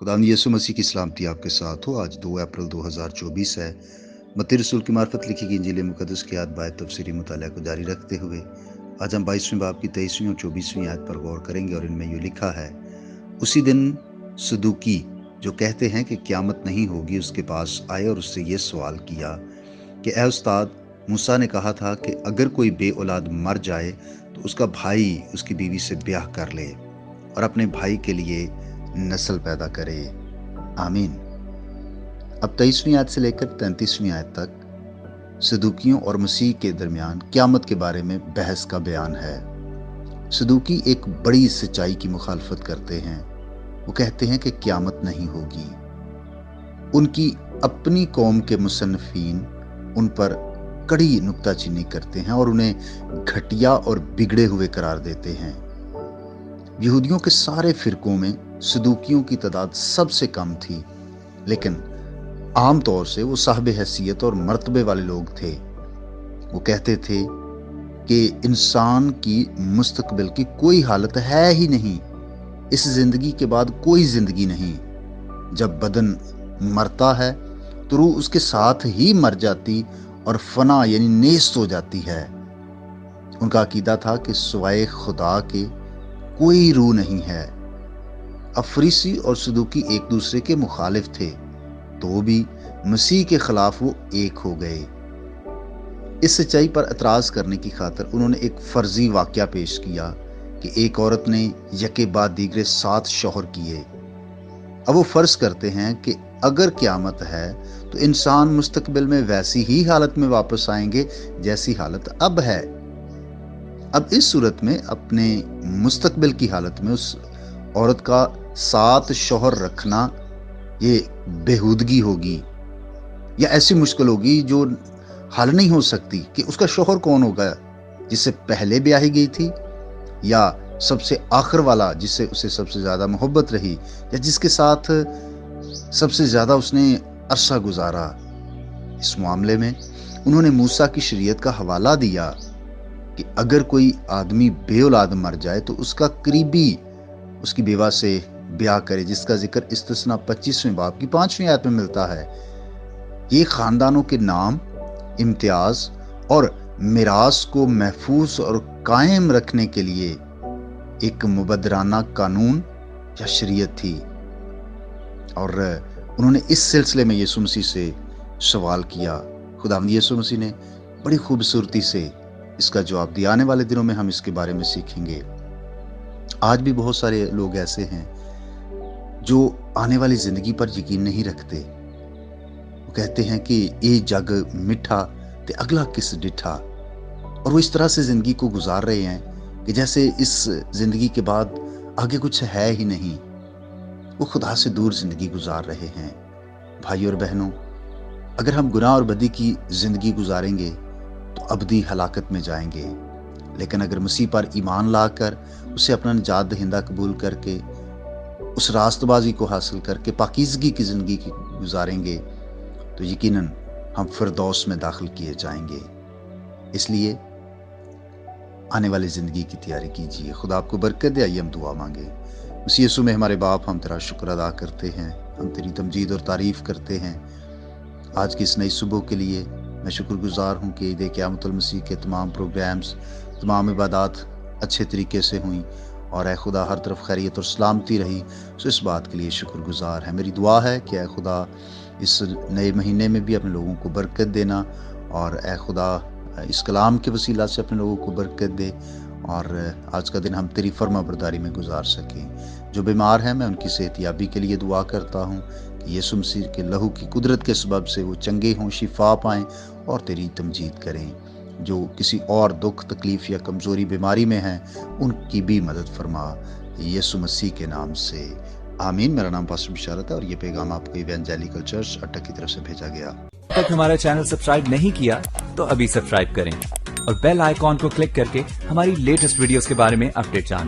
खुदावंद यीशु मसीह की सलामती आपके साथ हो। आज 2 अप्रैल 2024 है। मत्ती रसूल की मार्फत लिखी गई इंजील मुकद्दस की आयत बाय तफसीरी मुताला को जारी रखते हुए आज हम 22वें बाब की 23वीं और 24वीं आयत पर गौर करेंगे और इनमें यूँ लिखा है, उसी दिन सदूकी जो कहते हैं कि क़यामत नहीं होगी उसके पास आए और उससे ये सवाल किया कि ए उस्ताद, मूसा ने कहा था कि अगर कोई बे औलाद मर जाए तो उसका भाई उसकी बीवी से ब्याह कर ले और अपने भाई के लिए नस्ल पैदा करे। आमीन। अब 23वीं आयत से लेकर 33वीं आयत तक सदूकियों और मसीह के दरमियान क़यामत के बारे में बहस का बयान है। सदूकी एक बड़ी सच्चाई की मुखालफत करते हैं। वो कहते हैं कि क़यामत नहीं होगी। उनकी अपनी कौम के मुसन्निफीन उन पर कड़ी नुक्ताचीनी करते हैं और उन्हें घटिया और बिगड़े हुए करार देते हैं। यहूदियों के सारे फिरकों में सदूकियों की तादाद सबसे कम थी, लेकिन आम तौर से वो साहब हैसियत और मर्तबे वाले लोग थे। वो कहते थे कि इंसान की मुस्तकबिल की कोई हालत है ही नहीं, इस जिंदगी के बाद कोई जिंदगी नहीं। जब बदन मरता है तो रूह उसके साथ ही मर जाती और फना यानी नेस्त हो जाती है। उनका अकीदा था कि सिवाय खुदा के कोई रूह नहीं है। अब फरीसी और सदूकी एक दूसरे के मुखालिफ थे, तो भी मसीह के खिलाफ वो एक हो गए। इस सच्चाई पर एतराज करने की खातिर उन्होंने एक फर्जी वाकया पेश किया कि एक औरत ने यके बाद दीगरे 7 शौहर किए। अब वो फर्ज करते हैं कि अगर क़यामत है तो इंसान मुस्तकबिल में वैसी ही हालत में वापस आएंगे जैसी हालत अब है। अब इस सूरत में अपने मुस्तकबिल की हालत में उस औरत का 7 शौहर रखना ये बेहूदगी होगी या ऐसी मुश्किल होगी जो हल नहीं हो सकती कि उसका शौहर कौन होगा, जिससे पहले ब्याही गई थी या सबसे आखिर वाला जिससे उसे सबसे ज़्यादा मोहब्बत रही या जिसके साथ सबसे ज़्यादा उसने अरसा गुजारा। इस मामले में उन्होंने मूसा की शरीयत का हवाला दिया कि अगर कोई आदमी बे औलाद मर जाए तो उसका करीबी उसकी बेवा से ब्याह करे, जिसका जिक्र इस्तिस्ना 25वें बाब की 5वीं आयत में मिलता है। ये खानदानों के नाम, इम्तियाज और मिरास को महफूज और कायम रखने के लिए एक मुबदराना कानून या शरीयत थी। और उन्होंने इस सिलसिले में यीशु मसीह से सवाल किया। खुदावंद यीशु मसीह ने बड़ी खूबसूरती से इसका जवाब दिया। आने वाले दिनों में हम इसके बारे में सीखेंगे। आज भी बहुत सारे लोग ऐसे हैं जो आने वाली जिंदगी पर यकीन नहीं रखते। वो कहते हैं कि ये जग मिठा ते अगला किस डिठा, और वो इस तरह से जिंदगी को गुजार रहे हैं कि जैसे इस जिंदगी के बाद आगे कुछ है ही नहीं। वो खुदा से दूर जिंदगी गुजार रहे हैं। भाई और बहनों, अगर हम गुनाह और बदी की जिंदगी गुजारेंगे तो अबदी हलाकत में जाएंगे, लेकिन अगर मसीह पर ईमान लाकर उसे अपना निजात दहिंदा कबूल करके उस रास्तबाजी को हासिल करके पाकीज़गी की ज़िंदगी गुजारेंगे तो यकीनन हम फिरदौस में दाखिल किए जाएंगे। इसलिए आने वाली ज़िंदगी की तैयारी कीजिए। खुदा आपको बरकत दे। आइए हम दुआ मांगे। मसीह यीशु में हमारे बाप, हम तेरा शुक्र अदा करते हैं, हम तेरी तमजीद और तारीफ़ करते हैं आज की इस नई सुबह के लिए। मैं शुक्रगुजार हूँ कि ईद क़यामतुल मसीह के तमाम प्रोग्राम्स, तमाम इबादत अच्छे तरीके से हुई और ऐ खुदा हर तरफ खैरियत और सलामती रही। सो इस बात के लिए शुक्रगुजार है। मेरी दुआ है कि ऐ खुदा इस नए महीने में भी अपने लोगों को बरकत देना और ऐ खुदा इस कलाम के वसीला से अपने लोगों को बरकत दे और आज का दिन हम तेरी फर्मा बरदारी में गुजार सकें। जो बीमार हैं मैं उनकी सेहतयाबी के लिए दुआ करता हूँ कि यीशु मसीह के लहू की कुदरत के सबब से वो चंगे हों, शिफा पाएँ और तेरी तमजीद करें। जो किसी और दुख, तकलीफ़ या कमज़ोरी, बीमारी में हैं उनकी भी मदद फरमा यीशु मसीह के नाम से। आमीन। मेरा नाम पास्टर बिशारत है और ये पैगाम आपको इवेंजेलिकल चर्च अटक की तरफ से भेजा गया। तक हमारा चैनल सब्सक्राइब नहीं किया तो अभी सब्सक्राइब करें और बेल आइकॉन को क्लिक करके हमारी लेटेस्ट वीडियोस के बारे में अपडेट जानें।